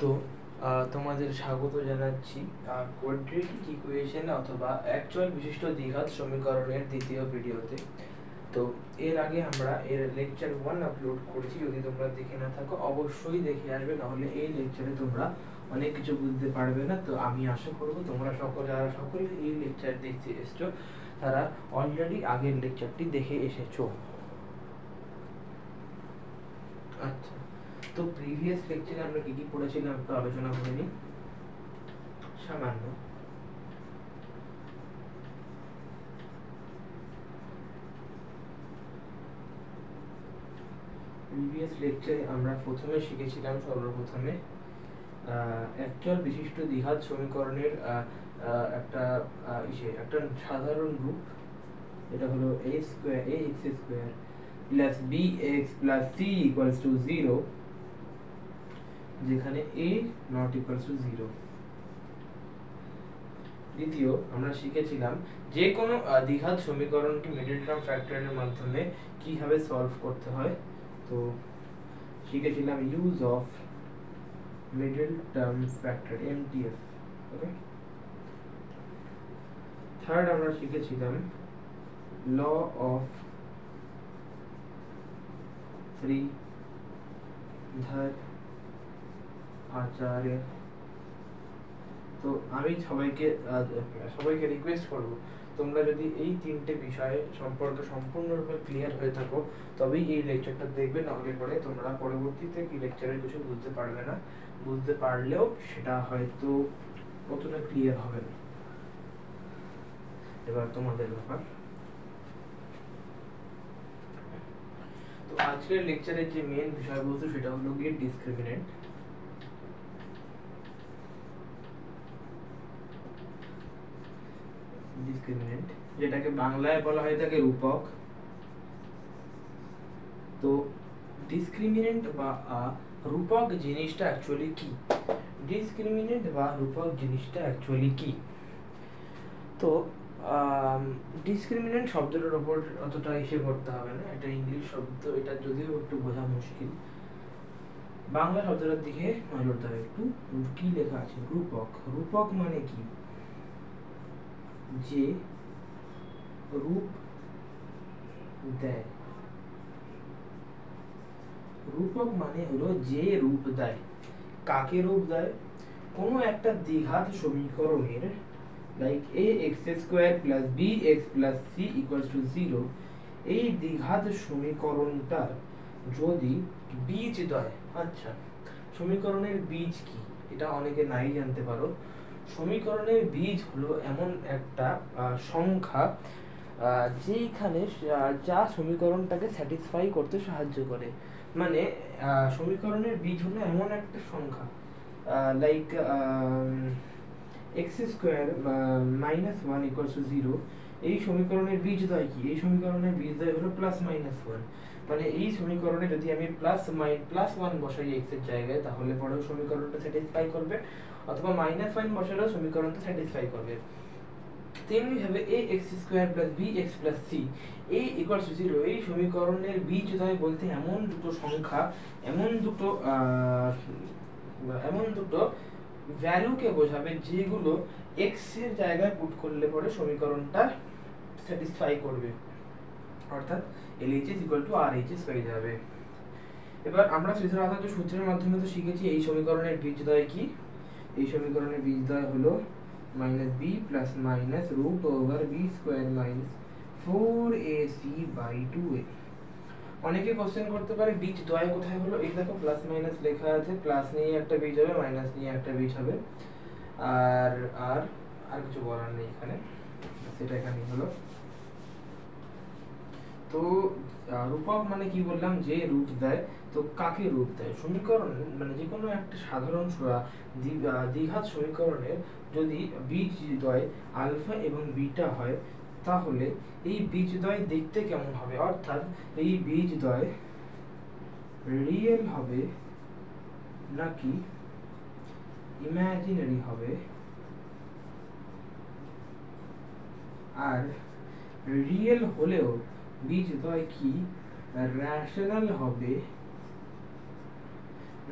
তো তোমাদের স্বাগত জানাচ্ছি কোয়াড্রেটিক ইকুয়েশন অথবা অ্যাকচুয়াল বিশিষ্ট দ্বিঘাত সমীকরণের দ্বিতীয় ভিডিওতে। তো এর আগে আমরা এর লেকচার 1 আপলোড করেছি, যদি তোমরা দেখে না থাকো অবশ্যই দেখে আসবে, নাহলে এই লেকচারে তোমরা অনেক কিছু বুঝতে পারবে না। তো আমি আশা করব তোমরা সকলে এই লেকচার দেখতে এসছো তারা অলরেডি আগের লেকচারটি দেখে এসেছো। আচ্ছা, তো প্রিভিয়াস লেকচারে আমরা কি কি পড়েছিলাম একটু আলোচনা করে নিই সামান্য। প্রিভিয়াস লেকচারে আমরা প্রথমে শিখেছিলাম সর্বপ্রথমে অ্যাকচুয়াল বিশিষ্ট দ্বিঘাত সমীকরণের একটা সাধারণ রূপ, এটা হলো ax square plus bx plus c equals to 0, যেখানে a নট ইকুয়ালস টু 0। দ্বিতীয় আমরা শিখেছিলাম যে কোনো দ্বিঘাত সমীকরণকে মিডল টার্ম ফ্যাক্টরের মাধ্যমে কিভাবে সলভ করতে হয়। তো শিখেছিলাম use of middle term factor MTF। Okay, third আমরা শিখেছিলাম ল অফ শ্রীধর আচার্য। তো আমি সবাইকে রিকোয়েস্ট করব, তোমরা যদি এই তিনটে বিষয়ে সম্পর্কে সম্পূর্ণরূপে ক্লিয়ার হয়ে থাকো তবেই এই লেকচারটা দেখবে, নাহলে পরে তোমরা পরবর্তীতে কি লেকচারে কিছু বুঝতে পারবে না, বুঝতে পারলেও সেটা হয়তো অতটা ক্লিয়ার হবে না। এবার তোমাদের ব্যাপার। তো আজকের লেকচারের যে মেইন বিষয়বস্তু সেটা হলো গিয়ে ডিসক্রিমিনেন্ট। ডিসক্রিমিনেন্ট যেটাকে বাংলায় বলা হয় থাকে রূপক। তো ডিসক্রিমিনেন্ট বা রূপক জিনিসটা অ্যাকচুয়ালি কি? ডিসক্রিমিনেন্ট বা রূপক জিনিসটা অ্যাকচুয়ালি কি? তো ডিসক্রিমিনেন্ট শব্দটার উপর অতটা ইসে করতে হবে না, এটা ইংলিশ শব্দ, এটা যদিও একটু বোঝা মুশকিল। বাংলা শব্দটার দিকে নজর দিতে হবে একটু। কি লেখা আছে? রূপক। রূপক মানে কি? যে রূপ দেয়। রূপক মানে হলো যে রূপ দেয়। কাকে রূপ দেয়? কোনো একটা দ্বিঘাত সমীকরণের like ax square plus bx plus c equals to 0, এই দ্বিঘাত সমীকরণটার যদি বীজদ্বয়, আচ্ছা সমীকরণের বীজ কি এটা অনেকে নাই জানতে পারো। সমীকরণের বীজ হলো এমন একটা সংখ্যা যেখানে যা সমীকরণটাকে স্যাটিসফাই করতে সাহায্য করে। মানে সমীকরণের বীজ হলো এমন একটা সংখ্যা like x square minus 1 equals to 0, এই সমীকরণের বীজদ্বয় কি? এই সমীকরণের বীজদ্বয় হলো প্লাস মাইনাস 1। মানে এই সমীকরণে যদি আমি প্লাস 1 বসাই x এর জায়গায়, তাহলে পরেও সমীকরণটা স্যাটিসফাই করবে, অথবা মাইনাস 1 বসালেও সমীকরণটা স্যাটিসফাই করবে। তেমনি ভাবে ax square plus bx plus c a equals to 0, এই সমীকরণের বীজদ্বয় বলতে এমন দুটো সংখ্যা, এমন দুটো ভ্যালুকে বোঝাবে যেগুলো x এর জায়গায় পুট করলে পরে সমীকরণটা স্যাটিসফাই করবে, অর্থাৎ LHS ইকুয়াল টু RHS হয়ে যাবে। এবার আমরা শ্রীধর আচার্য সূত্রের মাধ্যমে তো শিখেছি এই সমীকরণের বীজদ্বয় কি। এই সমীকরণের বীজদ্বয় হলো minus b plus minus root over b square minus 4ac by 2a। অনেকে কোশ্চেন করতে পারে বীজদ্বয় কোথায় হলো? এই দেখো প্লাস মাইনাস লেখা আছে, প্লাস নিয়ে একটা বীজ হবে, মাইনাস নিয়ে একটা বীজ হবে, আর আর আর কিছু বলার নেই এখানে, সেটা এখানে হলো। তো রূপক মানে কি বললাম? যে রূপ দেয়। তো কাকে রূপ দেয়? সমীকরণ মানে যে কোনো একটা সাধারণ দ্বিঘাত সমীকরণের যদি বীজদ্বয় আলফা এবং বিটা হয়, তাহলে এই বীজদ্বয় দেখতে কেমন হবে? অর্থাৎ এই বীজদ্বয় রিয়েল হবে নাকি ইমাজিনারি হবে, আর রিয়েল হলেও বীজদ্বয় কি রেশনাল হবে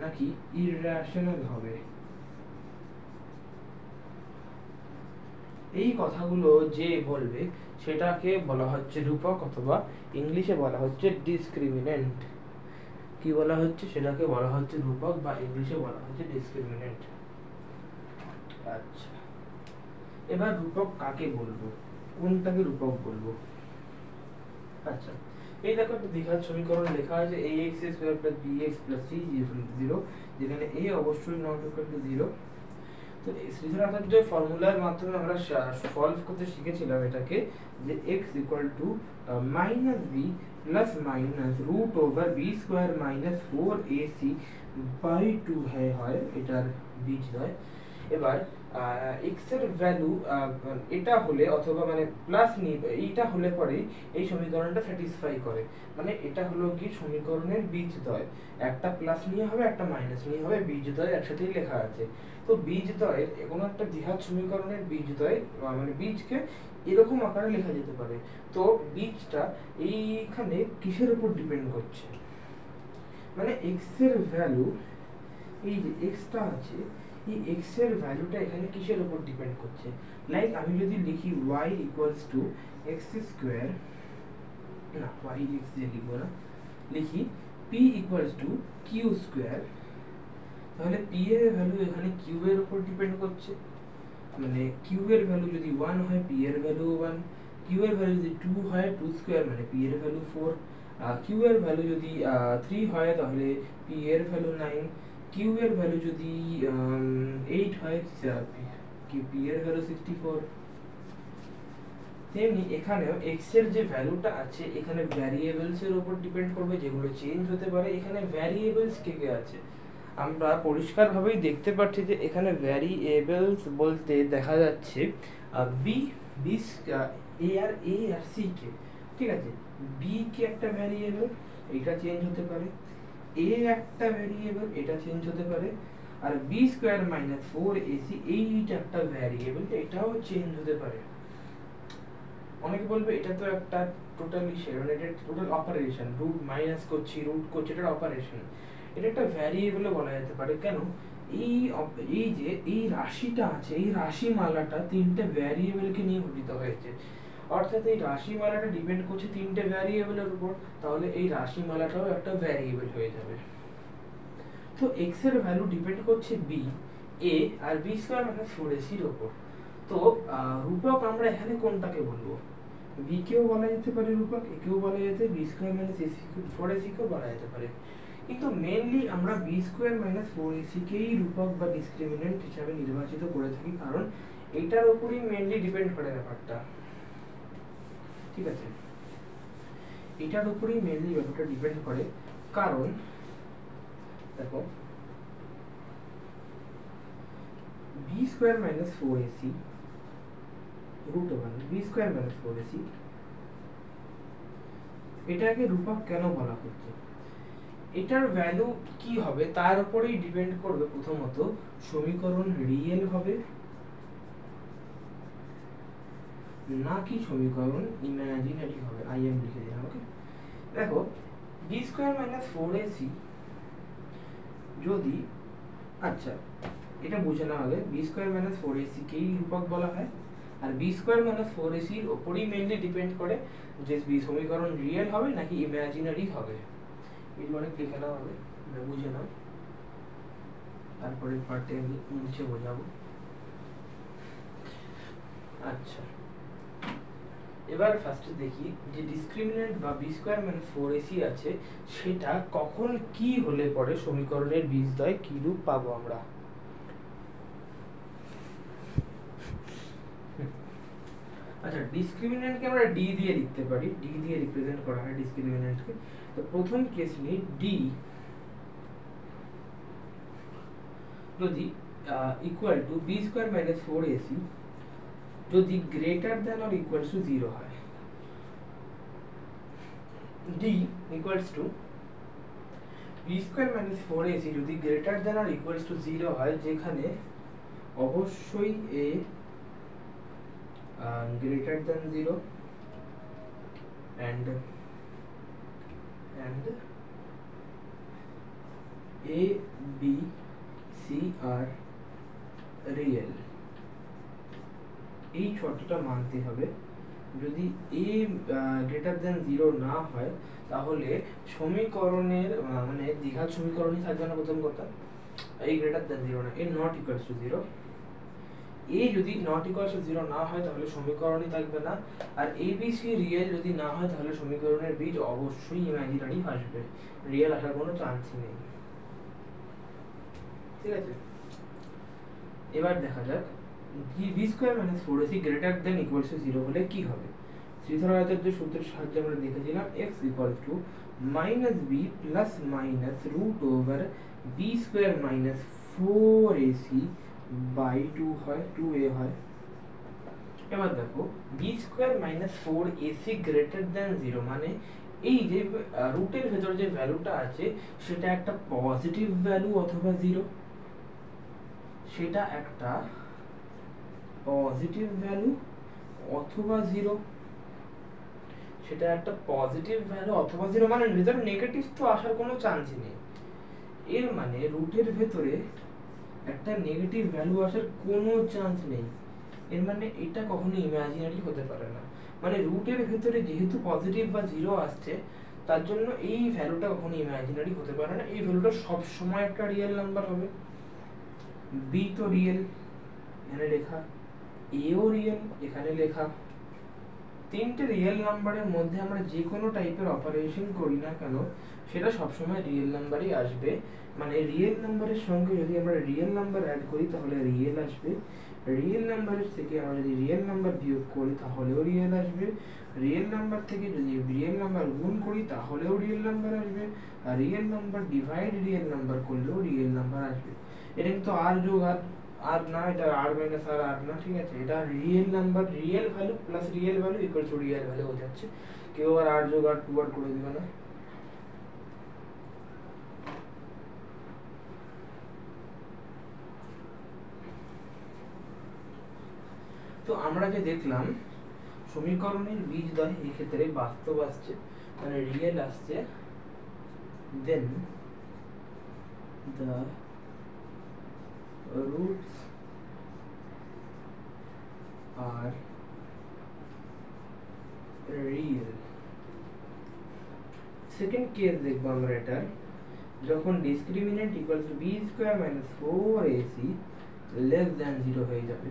নাকি ইররেশনাল হবে। এই কথাগুলো যে বলবে সেটাকে বলা হচ্ছে রূপক, অথবা ইংলিশে বলা হচ্ছে ডিসক্রিমিনেন্ট। কি বলা হচ্ছে? সেটাকে বলা হচ্ছে রূপক, বা ইংলিশে বলা হচ্ছে ডিসক্রিমিনেন্ট। আচ্ছা, এবার রূপক কাকে বলবো, কোনটাকে রূপক বলবো? আচ্ছা, এই দেখো একটা দ্বিঘাত সমীকরণ লেখা আছে ax square plus bx plus c equal to 0, যেখানে a অবশ্যই নট ইকুয়াল টু 0। তো শ্রীধর যে ফর্মুলার মাধ্যমে আমরা সলভ করতে শিখেছিলাম এটাকে, যে x equal to minus b plus minus root over b square minus 4ac by 2 হয় এটার বীজদ্বয়। এবার x এর ভ্যালু এটা হলে, অথবা মানে প্লাস এইটা হলে পরে এই সমীকরণটা স্যাটিসফাই করে। মানে এটা হলো কি সমীকরণের বীজদ্বয়, একটা প্লাস নিয়ে হবে একটা মাইনাস নিয়ে হবে, বীজদ্বয় একসাথেই লেখা আছে। তো বীজদ্বয়ের কোনো একটা দ্বিঘাত সমীকরণের বীজদ্বয় মানে বীজকে এরকম আকারে লেখা যেতে পারে। তো বীজটা এইখানে কিসের উপর ডিপেন্ড করছে, মানে x এর ভ্যালু, এই যে x টা আছে, এই x এর ভ্যালুটা এখানে কিসের উপর ডিপেন্ড করছে। লাইক আমি যদি লিখি y equals to x square, না y x দিয়ে লিখবো না, লিখি p equals to q square, তাহলে p এর ভ্যালু এখানে q এর উপর ডিপেন্ড করছে। মানে q এর ভ্যালু যদি 1 হয় p এর ভ্যালু 1, q এর ভ্যালু যদি 2 হয় 2 স্কয়ার মানে p এর ভ্যালু 4, q এর ভ্যালু যদি 3 হয় তাহলে p এর ভ্যালু 9, q এর ভ্যালু যদি 8 হয় p এর ভ্যালু 64। তেমনি এখানেও x এর যে ভ্যালুটা আছে এখানে ভ্যারিয়েবলস এর উপর ডিপেন্ড করবে, যেগুলো চেঞ্জ হতে পারে। এখানে ভ্যারিয়েবলস কে কে আছে আমরা পরিষ্কারভাবেই দেখতে পাচ্ছি যে এখানে ভ্যারিয়েবলস বলতে দেখা যাচ্ছে B A R C K, ঠিক আছে। বি কে একটা ভ্যারিয়েবল, এটা চেঞ্জ হতে পারে, এ একটা ভ্যারিয়েবল, এটা চেঞ্জ হতে পারে, আর বি স্কয়ার মাইনাস 4ac এইটা একটা ভ্যারিয়েবল, এটাও চেঞ্জ হতে পারে। অনেকে বলবে এটা তো একটা টোটালি মানে এটা টোটাল অপারেশন, রুট মাইনাস করছি রুট করছি, এটা অপারেশন, এটা একটা ভ্যারিয়েবলে বলা যেতে পারে। কেন? এই যে এই রাশিটা আছে, এই রাশিমালাটা তিনটে ভ্যারিয়েবলকে নিয়ে গঠিত হয়েছে, অর্থাৎ এই রাশিমালাটা ডিপেন্ড করছে তিনটে ভ্যারিয়েবলের উপর, তাহলে এই রাশিমালাটাও একটা ভ্যারিয়েবল হয়ে যাবে। তো x এর ভ্যালু ডিপেন্ড করছে b, a আর b স্কয়ার মাইনাস 4ac এর উপর। তো রূপক আমরা এখানে কোনটাকে বলবো? b কেও বলা যেতে পারে রূপক, a কেও বলা যেতে, b স্কয়ার মাইনাস 4ac কেও বলা যেতে পারে, কিন্তু মেইনলি আমরা b স্কয়ার মাইনাস 4ac কেই রূপক বা ডিসক্রিমিনেন্ট হিসাবে নির্বাচিত করে থাকি, কারণ এটার উপরই মেইনলি ডিপেন্ড করে ব্যাপারটা, ঠিক আছে। এটার উপরই মেইনলি ব্যাপারটা ডিপেন্ড করে, কারণ দেখো b square minus 4ac root over b square minus 4ac, এটাকে রূপক কেন বলা হচ্ছে? এটার ভ্যালু কি হবে তার উপরেই ডিপেন্ড করবে প্রথমত সমীকরণ রিয়েল হবে নাকি সমীকরণ ইমাজিনারি হবে। আইএম লিখে দিলাম, ওকে। দেখো b স্কয়ার মাইনাস 4ac যদি, আচ্ছা এটা বুঝে নাও আগে, b স্কয়ার মাইনাস 4ac কেই রূপক বলা হয়, আর b স্কয়ার মাইনাস 4ac এর উপরই মেইনলি ডিপেন্ড করে যে সমীকরণ রিয়েল হবে নাকি ইমাজিনারি হবে। এই অনেক লিখে নাও হবে, বুঝে নাও, তারপরে পার্টে আমি মুছে বোঝাবো। আচ্ছা, এবার ফার্স্টে দেখি যে ডিসক্রিমিনেন্ট বা b স্কয়ার মাইনাস 4ac আছে, সেটা কখন কি হলে পরে সমীকরণের বীজদ্বয় কি রূপ পাবো আমরা। আচ্ছা, ডিসক্রিমিনেন্টকে আমরা d দিয়ে লিখতে পারি, d দিয়ে রিপ্রেজেন্ট করা হয় ডিসক্রিমিনেন্টকে। তো প্রথম কেস নিই, d যদি equal to b square minus 4ac যদি greater than or equals to 0 হয়, d equals to b square minus 4ac যদি greater than or equals to 0 হয়, যেখানে অবশ্যই a greater than 0 and A B C are real, এই শর্তটা মানতে হবে। যদি এ গ্রেটার দ্যান 0 না হয় তাহলে সমীকরণের মানে দ্বিঘাত সমীকরণই থাকবে না প্রথম কথা, এ গ্রেটার দ্যান 0 না, এ নট ইকুয়ালস টু 0। এ যদি নট ইকুয়ালস টু 0 না হয় তাহলে সমীকরণই থাকবে না, আর এ বি সি রিয়েল যদি না হয় তাহলে সমীকরণের বীজ অবশ্যই ইমাজিনারি আসবে, রিয়েল আসার কোনো চান্সই নেই। ঠিক আছে, এবার দেখা যাক b square minus 4ac greater than equals to 0 হলে কি হবে। শ্রীধরায়তের যে সূত্রের সাহায্যে আমরা দেখেছিলাম x equals to minus b plus minus root over b square minus 4ac by 2 হয়, 2a হয়। এবার দেখো b square minus 4ac greater than 0 মানে এই যে রুটের ভেতর যে ভ্যালুটা আছে সেটা একটা পজিটিভ ভ্যালু অথবা 0, সেটা একটা পজিটিভ ভ্যালু অথবা 0, সেটা একটা পজিটিভ ভ্যালু অথবা 0 মানে ভেতরে নেগেটিভ তো আসার কোনো চান্সই নেই। এর মানে রুটের ভেতরে একটা নেগেটিভ ভ্যালু আসার কোনো চান্স নেই, এর মানে এটা কখনো ইমাজিনারি হতে পারে না। মানে রুটের ভেতরে যেহেতু পজিটিভ বা 0 আসছে তার জন্য এই ভ্যালুটা কখনো ইমাজিনারি হতে পারে না, এই ভ্যালুটা সব সময় একটা রিয়েল নাম্বার হবে। বি তো রিয়েল এখানে লেখা, এও রিয়েল এখানে লেখা, তিনটে রিয়েল নাম্বারের মধ্যে আমরা যে কোনো টাইপের অপারেশন করি না কেন সেটা সবসময় রিয়েল নাম্বারই আসবে। মানে রিয়েল নাম্বারের সঙ্গে যদি আমরা রিয়েল নাম্বার অ্যাড করি তাহলে রিয়েল আসবে, রিয়েল নাম্বারের থেকে আমরা যদি রিয়েল নাম্বার বিয়োগ করি তাহলেও রিয়েল আসবে, রিয়েল নাম্বার থেকে যদি রিয়েল নাম্বার গুণ করি তাহলেও রিয়েল নাম্বার আসবে, আর real number divide real number করলেও রিয়েল নাম্বার আসবে। এটা কিন্তু আর যোগ আর না, এটা আর মাইনাস আর না, ঠিক আছে, এটা real number, real value plus real value equal to real value বোঝাচ্ছে, কেউ আর যোগ আর 2 আর করে দিবে না। তো আমরা যে দেখলাম সমীকরণের বীজদ্বয় এই ক্ষেত্রে বাস্তব আসছে মানে রিয়েল আসছে, then the roots are real। Second case দেখবো আমরা এটার, যখন discriminant equal to b square minus 4ac less than 0 হয়ে যাবে।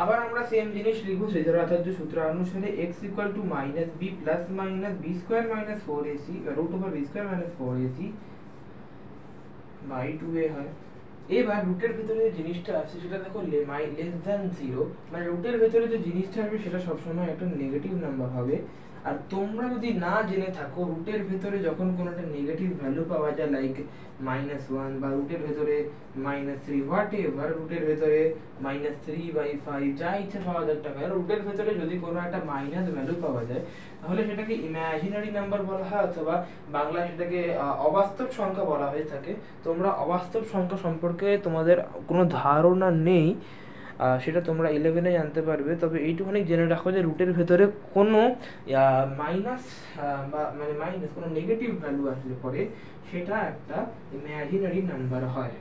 আবার আমরা সেম জিনিস লিখবো শ্রীধরাচার্য সূত্র অনুসারে x equal to minus b plus minus b square minus 4ac root over b square minus 4ac by 2a হয়। এবার রুটের ভিতরে যে জিনিসটা আছে সেটা দেখো লেস দ্যান 0, মানে রুটের ভিতরে যে জিনিসটা আসবে সেটা সবসময় একটা নেগেটিভ নাম্বার হবে। আর তোমরা যদি না জেনে থাকো রুটের ভিতরে যখন কোনো একটা নেগেটিভ ভ্যালু পাওয়া যায় লাইক -1 বা রুটের ভিতরে -3 হোয়াট এভার, রুটের ভিতরে -3/5 যা ইচ্ছা পাওয়া যাক টাকা, রুটের ভিতরে যদি কোনো একটা মাইনাস ভ্যালু পাওয়া যায় তাহলে সেটাকে ইমাজিনারি নাম্বার বলা হয় অথবা বাংলায় সেটাকে অবাস্তব সংখ্যা বলা হয়ে থাকে। তোমরা অবাস্তব সংখ্যা সম্পর্কে তোমাদের কোনো ধারণা নেই, সেটা তোমরা 11-এ জানতে পারবে। তবে এইটুখানি জেনে রাখো যে রুটের ভেতরে কোনো মাইনাস বা মানে মাইনাস কোনো নেগেটিভ ভ্যালু আসলে পরে সেটা একটা ইমাজিনারি নাম্বার হয়।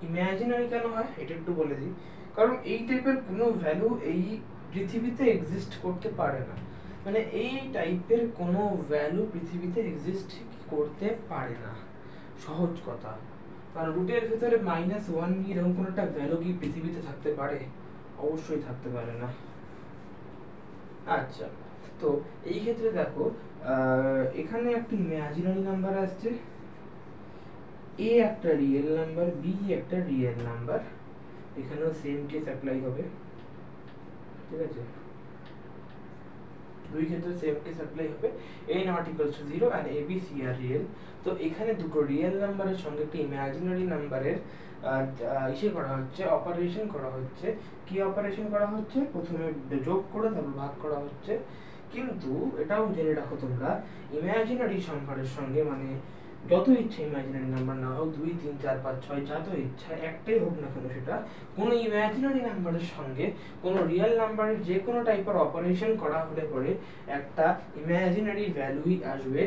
ইমাজিনারি কেন হয় এটা একটু বলে দিই, কারণ এই টাইপের কোনো ভ্যালু এই পৃথিবীতে এক্সিস্ট করতে পারে না, মানে এই টাইপের কোনো ভ্যালু পৃথিবীতে এক্সিস্ট করতে পারে না, সহজ কথা। কারণ রুটের ভিতরে -1 এরকম কোনো একটা ভ্যালু কি পৃথিবীতে থাকতে পারে? অবশ্যই থাকতে পারে না। আচ্ছা, তো এই ক্ষেত্রে দেখো এখানে একটা ইমাজিনারি নাম্বার আসছে, এ একটা রিয়েল নাম্বার, বি একটা রিয়েল নাম্বার, এখানেও সেম কেস অ্যাপ্লাই হবে, ঠিক আছে, দুই ক্ষেত্রে সেম কেস অ্যাপ্লাই হবে। a not equals to 0 and a b c are real। তো এখানে দুটো রিয়েল নাম্বারের সঙ্গে একটা ইমাজিনারি নাম্বারের ইসে করা হচ্ছে, অপারেশন করা হচ্ছে। কি অপারেশন করা হচ্ছে? প্রথমে যোগ করে তারপর ভাগ করা হচ্ছে। কিন্তু এটাও জেনে রাখো তোমরা ইমাজিনারি সংখ্যার সঙ্গে মানে যত ইচ্ছা ইমাজিনারি নাম্বার না হোক, 2 3 4 5 6 যা তো ইচ্ছা একটাই হোক না কেন, সেটা কোনো ইমাজিনারি নাম্বারের সঙ্গে কোনো রিয়েল নাম্বারের যে কোনো টাইপের অপারেশন করা হলে পরে একটা ইমাজিনারি ভ্যালুই আসবে,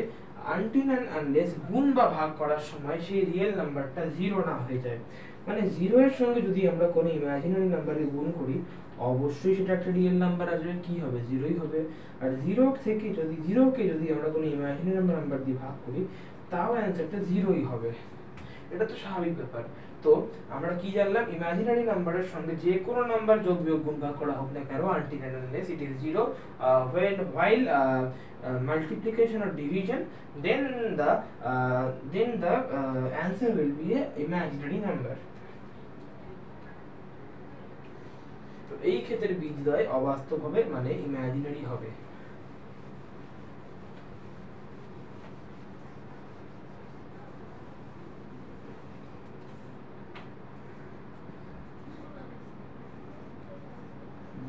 আনটিল অ্যান্ড আনলেস গুণ বা ভাগ করার সময় সেই রিয়েল নাম্বারটা জিরো না হয়ে যায়। মানে জিরো এর সঙ্গে যদি আমরা কোনো ইমাজিনারি নাম্বারকে গুণ করি, অবশ্যই সেটা একটা রিয়েল নাম্বার আসবে, কি হবে, জিরোই হবে। আর জিরোকে যদি আমরা কোনো ইমাজিনারি নাম্বার দিয়ে ভাগ করি, তাও অ্যান্সারটা জিরোই হবে। এটা তো স্বাভাবিক ব্যাপার। তো আমরা কি জানলাম, ইমাজিনারি নাম্বারের সঙ্গে যে কোনো নাম্বার যোগ বিয়োগ গুণ ভাগ করা হোক না কেন, until and unless it is zero, while multiplication or division, then the answer will be a imaginary number. তো এই ক্ষেত্রে বীজদ্বয় অবাস্তব হবে, মানে ইমাজিনারি হবে।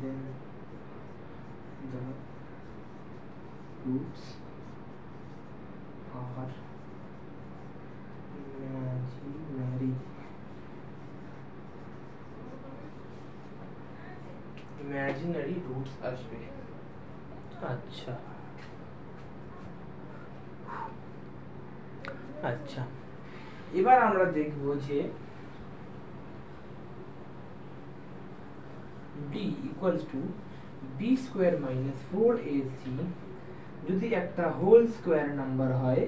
Then the roots are imaginary. Imaginary roots আসবে। আচ্ছা আচ্ছা, এবার আমরা দেখব যে b equals to b square minus 4ac যদি একটা হোল স্কয়ার নাম্বার হয়,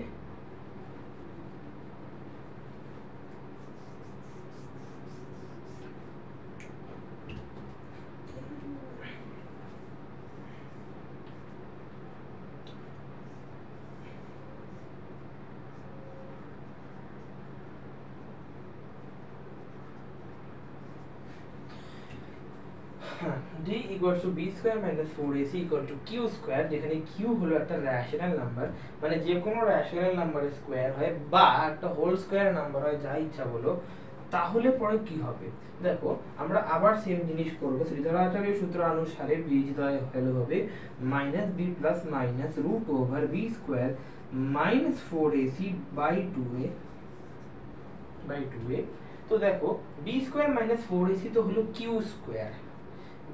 d equals to b square minus 4ac equal to q square, যেখানে q হলো একটা রেশনাল নাম্বার, মানে যে কোনো রেশনাল নাম্বারের স্কয়ার হয় বা একটা হোল স্কয়ার নাম্বার হয়, যা ইচ্ছা বলো, তাহলে পরে কি হবে। দেখো আমরা আবার সেম জিনিস করব, শ্রীধরাচার্য সূত্র অনুসারে বীজদ্বয় ভ্যালু হবে minus b plus minus root over b square minus 4ac by 2a। তো দেখো b স্কয়ার মাইনাস 4ac তো হলো q square,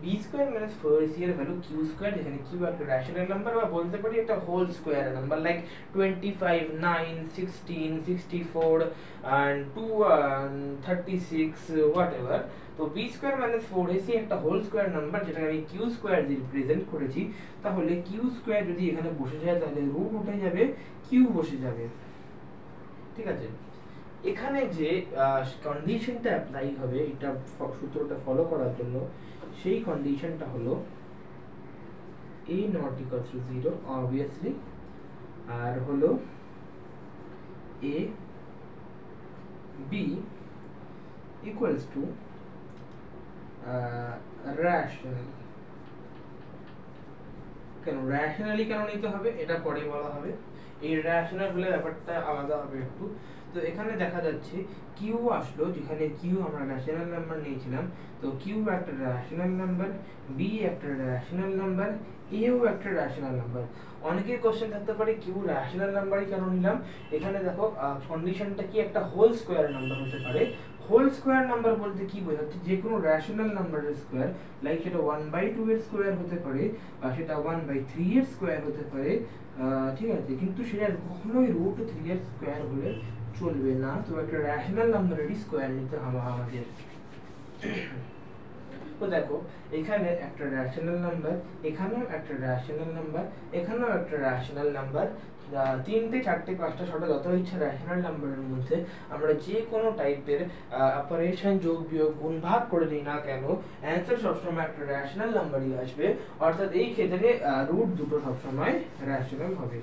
b square minus 4ac এর ভ্যালু q স্কয়ার, যেখানে q একটা রেশনাল নাম্বার বা বলতে পারি একটা whole square number, like 25 9 16 64 and 2 36 whatever। তো b স্কয়ার মাইনাস 4ac একটা হোল স্কয়ার নাম্বার, যেটা আমি q স্কয়ার দিয়ে রিপ্রেজেন্ট করেছি। তাহলে q স্কয়ার যদি এখানে বসে যায়, তাহলে রুট উঠে যাবে, q বসে যাবে। ঠিক আছে, এখানে যে কন্ডিশনটা অ্যাপ্লাই হবে এটা সূত্রটা ফলো করার জন্য, সেই কন্ডিশনটা হলো a not equals to 0 obviously, আর হলো a b equals to rational। কেন রেশনালি কেন নিতে হবে এটা পরে বলা হবে, এই রেশনাল হলে ব্যাপারটা আলাদা হবে একটু। তো এখানে দেখা যাচ্ছে কিউ আসলো, যেখানে কিউ আমরা রেশনাল নাম্বার নিয়েছিলাম, তো কিউ একটা রেশনাল নাম্বার, বি একটা রেশনাল নাম্বার, এও একটা রেশনাল নাম্বার। অনেকের কোশ্চেন থাকতে পারে কিউ রেশনাল নাম্বারই কেন নিলাম। এখানে দেখো কন্ডিশনটা কি, একটা হোল স্কয়ার নাম্বার হতে পারে। হোল স্কয়ার নাম্বার বলতে কি বোঝাচ্ছে, যে কোনো রেশনাল নাম্বারের স্কয়ার, লাইক সেটা 1/2 এর স্কয়ার হতে পারে বা সেটা 1/3 এর স্কয়ার হতে পারে, ঠিক আছে, কিন্তু সেটা কখনোই √3 এর স্কয়ার হলে চলবে না। তো একটা রেশনাল নাম্বারেরই স্কয়ার নিতে হবে আমাদের। তো দেখো এখানে একটা রেশনাল নাম্বার, এখানেও একটা রেশনাল নাম্বার, এখানেও একটা রেশনাল নাম্বার, 3টে 4টে 5টা 6টা যত ইচ্ছা রেশনাল নাম্বারের মধ্যে আমরা যে কোনো টাইপের অপারেশন যোগ বিয়োগ গুণ ভাগ করে দিই না কেন, অ্যান্সার সবসময় একটা রেশনাল নাম্বারই আসবে। অর্থাৎ এই ক্ষেত্রে রুট দুটো সবসময় রেশনাল হবে।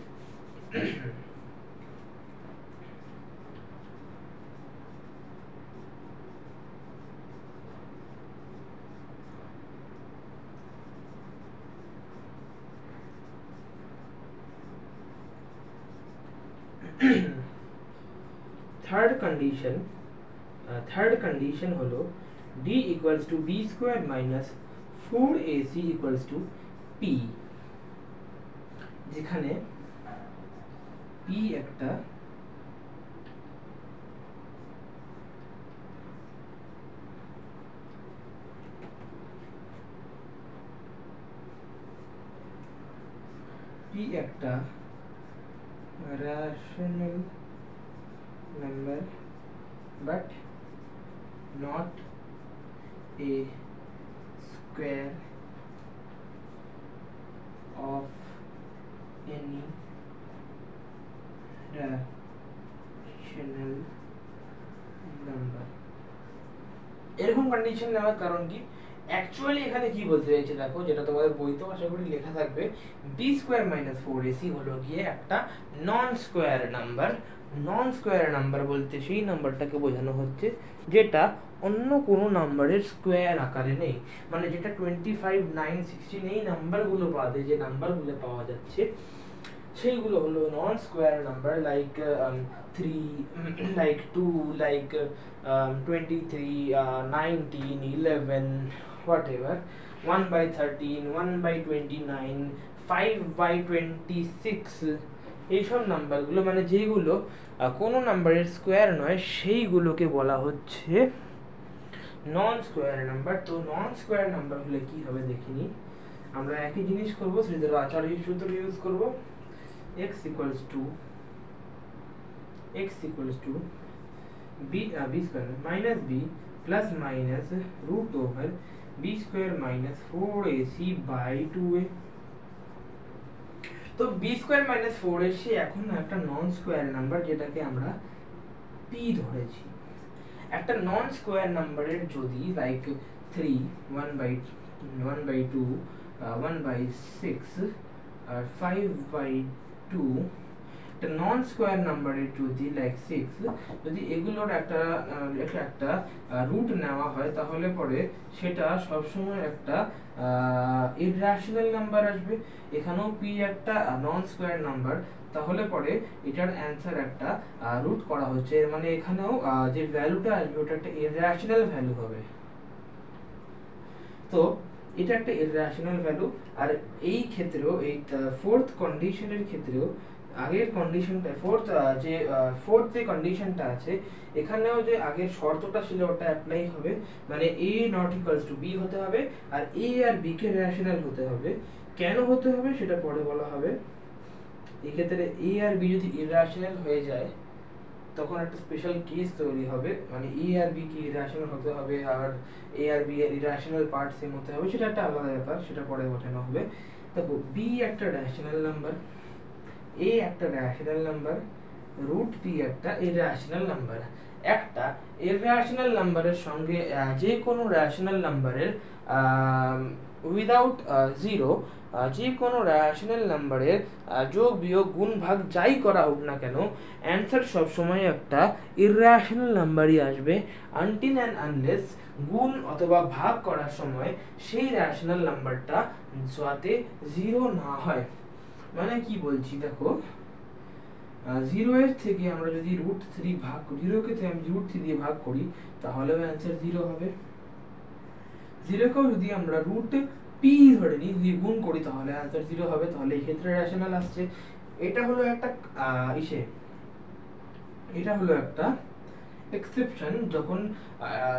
থার্ড কন্ডিশন হলো d equals to b square minus 4ac equals to p, যেখানে p একটা p একটা rational number but not a square of any rational number। এরকম কন্ডিশন নেওয়ার কারণ কি, অ্যাকচুয়ালি এখানে কি বলতে চাইছে দেখো, যেটা তোমাদের বইতেও আশা করি লেখা থাকবে, বি স্কোয়ার মাইনাস 4ac হলো গিয়ে একটা নন স্কোয়ার নাম্বার। নন স্কোয়ার নাম্বার বলতে সেই নাম্বারটাকে বোঝানো হচ্ছে যেটা অন্য কোনো নাম্বারের স্কোয়ার আকারে নেই, মানে যেটা 25, 9, 16 এই নাম্বারগুলো বাদে যে নাম্বারগুলো পাওয়া যাচ্ছে সেইগুলো হলো non square number, like 3, like 2, like 23, 19, 11, whatever, 1/13, 1/29, 5/26 এইসব নাম্বারগুলো, মানে যেগুলো কোনো নাম্বারের স্কোয়ার নয় সেইগুলোকে বলা হচ্ছে নন স্কোয়ার নাম্বার। তো নন স্কোয়ার নাম্বার হলে কি হবে দেখিনি, আমরা একই জিনিস করবো, শ্রীধর আচার্য সূত্র ইউজ করবো। x equals to b square minus b plus minus root over b square minus 4ac by 2a। তো b square minus 4ac এখন একটা নন স্কোয়ার নাম্বার যেটাকে আমরা p ধরেছি। একটা নন স্কোয়ার নাম্বারের যদি লাইক 3, 1/2, 1/6 আর 5/2 একটা নন স্কোয়ার নাম্বারের যদি লাইক 6 যদি এগুলোর একটা রুট নেওয়া হয় তাহলে পরে সেটা সবসময় একটা ইররাশনাল নাম্বার আসবে। এখানেও p একটা নন স্কোয়ার নাম্বার, তাহলে পরে এটার অ্যান্সার একটা রুট করা হচ্ছে, মানে এখানেও যে ভ্যালুটা আসবে ওটা একটা ইররাশনাল ভ্যালু হবে। তো এটা একটা ইররাশনাল ভ্যালু। আর এই ক্ষেত্রেও এই ফোর্থ কন্ডিশনের ক্ষেত্রেও আগের কন্ডিশনটা ফোর্থ যে কন্ডিশনটা আছে এখানেও যে আগের শর্তটা ছিল ওটা অ্যাপ্লাই হবে, মানে a not equals to b হতে হবে আর a আর b কে রেশনাল হতে হবে। কেন হতে হবে সেটা পরে বলা হবে। এই ক্ষেত্রে a আর b যদি ইররাশনাল হয়ে যায় তখন একটা স্পেশাল কেস তৈরি হবে, মানে a আর b কে ইররাশনাল হতে হবে আর a আর b এর ইররাশনাল পার্ট সেম হতে হবে, সেটা একটা আলাদা ব্যাপার, সেটা পরে বোঝানো হবে। দেখো b একটা রেশনাল নাম্বার, a একটা রেশনাল নাম্বার, রুট p একটা ইররাশনাল নাম্বার। একটা ইররাশনাল নাম্বারের সঙ্গে যে কোনো রেশনাল নাম্বারের উইদাউট জিরো যে কোনো রেশনাল নাম্বারের যোগ বিয়োগ গুণ ভাগ যাই করা হোক না কেন অ্যান্সার সবসময় একটা ইররাশনাল নাম্বারই আসবে, আনটিল অ্যান্ড আনলেস গুণ অথবা ভাগ করার সময় সেই রেশনাল নাম্বারটা যাতে জিরো না হয়। মানে কি বলছি দেখো, 0 এর থেকে আমরা যদি √3 ভাগ করি, 0 কে আমি √3 দিয়ে ভাগ করি তাহলে অ্যান্সার 0 হবে। 0 কেও যদি আমরা √p ধরে নিই, যদি গুণ করি তাহলে অ্যান্সার 0 হবে। তাহলে এই ক্ষেত্রে রেশনাল আসছে। এটা হলো একটা এক্সেপশন, যখন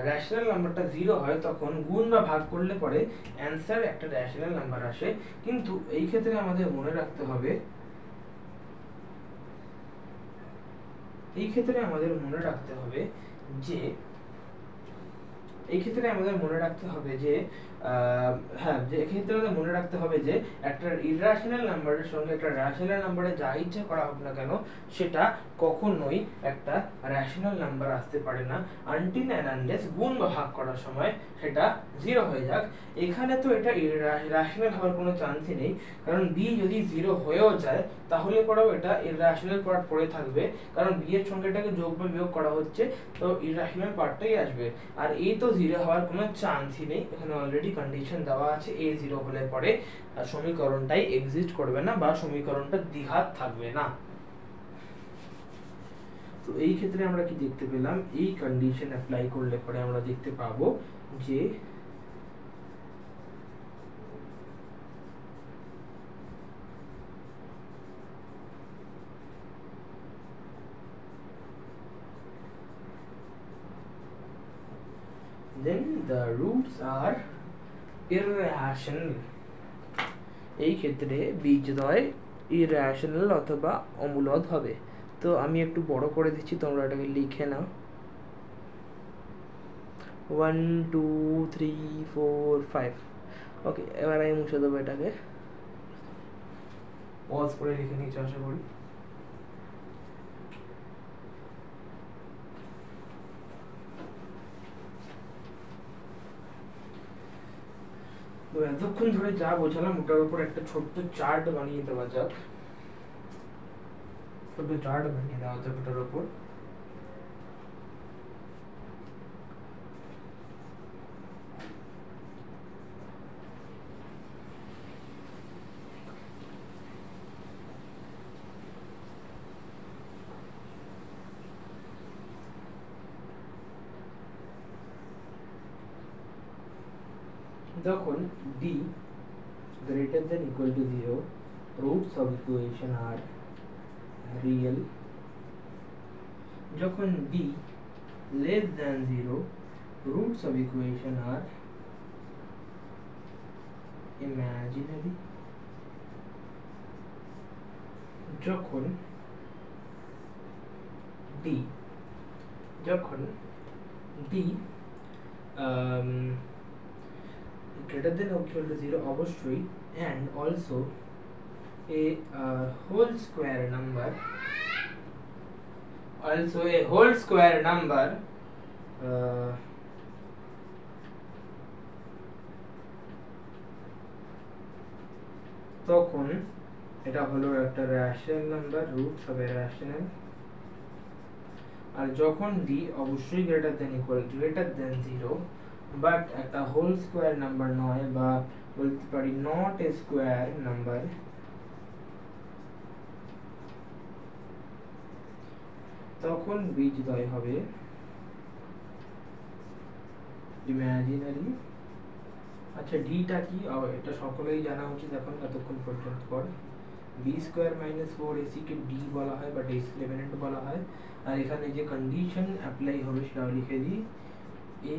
রেশনাল নাম্বারটা 0 হয় তখন গুণ বা ভাগ করলে পরে অ্যান্সার একটা রেশনাল নাম্বার আসে। কিন্তু এই ক্ষেত্রে আমাদের মনে রাখতে হবে যে একটা ইররাশনাল নাম্বারের সঙ্গে একটা রেশনাল নাম্বারে যা ইচ্ছা করা হোক না কেন সেটা কখনোই একটা রেশনাল নাম্বার আসতে পারে না, আনটিল অ্যান্ড আনলেস গুণ বা ভাগ করার সময় সেটা 0 হয়ে যাক। এখানে তো এটা ইররাশনাল হওয়ার কোনো চান্সই নেই, কারণ b যদি 0 হয়েও যায় তাহলে পরেও এটা ইররাশনাল পার্ট পড়ে থাকবে, কারণ b এর সঙ্গে এটাকে যোগ বা বিয়োগ করা হচ্ছে, তো ইররাশনাল পার্টটাই আসবে। আর a তো 0 হওয়ার কোনো চান্সই নেই, এখানে অলরেডি কন্ডিশন দেওয়া আছে a 0 হলে পরে সমীকরণটাই এক্সিস্ট করবে না বা সমীকরণটা দ্বিঘাত থাকবে না। তো এই ক্ষেত্রে আমরা কি দেখতে পেলাম, এই কন্ডিশন অ্যাপ্লাই করলে পরে আমরা দেখতে পাবো যে then the roots are irrational। এই ক্ষেত্রে বীজদ্বয় ইররেশনাল অথবা অমূলদ হবে। তো আমি একটু বড় করে দিচ্ছি, তোমরা এটাকে লিখে নাও। 1 2 3 4 5। ওকে, এবার আমি মুছে দেবো এটাকে। পজ করে লিখে নিচ্ছি আশা করি। তো এতক্ষণ ধরে যা বোঝালাম ওটার উপর একটা ছোট্ট চার্ট বানিয়ে দেওয়া যাক। ছোট্ট চার্ট বানিয়ে দেওয়া যাক ওটার উপর। যখন d greater than equal to 0, roots of equation are real. যখন d less than 0, roots of equation are imaginary. যখন d greater than or equal to 0 অবশ্যই, and also a whole square number তখন এটা হলো একটা রেশনাল নাম্বার, রুটস হবে rational. আর যখন d অবশ্যই greater than 0 বাট একটা হোল স্কোয়ার নাম্বার নয়, বা বলতে পারি নট এ স্কোয়ার নাম্বার, তখন বীজদ্বয় হবে ইমাজিনারি। আচ্ছা, ডিটা কি এটা সকলেই জানা উচিত এখন এতক্ষণ পর্যন্ত পর। বি স্কোয়ার মাইনাস 4ac কে ডি বলা হয় বা ডিসক্রিমিনেন্ট বলা হয়। আর এখানে যে কন্ডিশন অ্যাপ্লাই হবে সেটাও লিখে দিই, a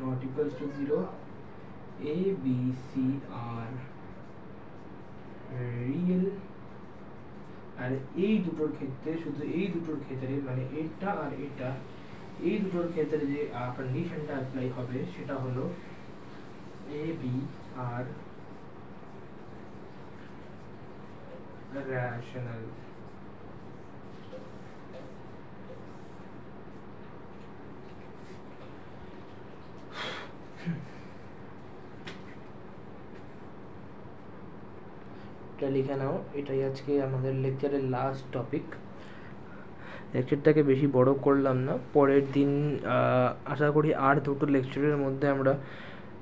not equals to 0, a b c are real। আর এই দুটোর ক্ষেত্রে, শুধু এই দুটোর ক্ষেত্রে, মানে এটা আর এটা, এই দুটোর ক্ষেত্রে যে কন্ডিশনটা অ্যাপ্লাই হবে সেটা হলো a b are rational। লিখে নাও, এটাই আজকে আমাদের লেকচারের লাস্ট টপিক। লেকচারটাকে বেশি বড় করলাম না, পরের দিন আশা করি আর দুটো লেকচারের মধ্যে আমরা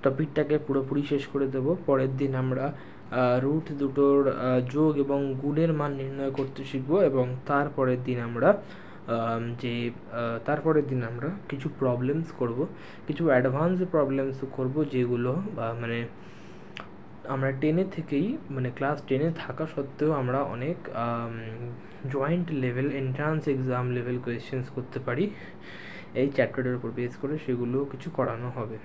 টপিকটাকে পুরোপুরি শেষ করে দেব। পরের দিন আমরা রুট দুটোর যোগ এবং গুণের মান নির্ণয় করতে শিখব, এবং তারপরের দিন আমরা কিছু প্রবলেমস করব, কিছু অ্যাডভান্স প্রবলেমস করব, যেগুলো মানে আমরা 10 থেকেই, মানে ক্লাস 10 থাকা সত্ত্বেও আমরা অনেক joint level, entrance exam level questions করতে পারি। এই চ্যাপ্টারের উপর বেস করে সেগুলো কিছু করানো হবে।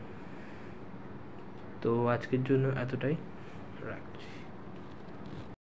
তো আজকের জন্য এতটাই, রাখছি।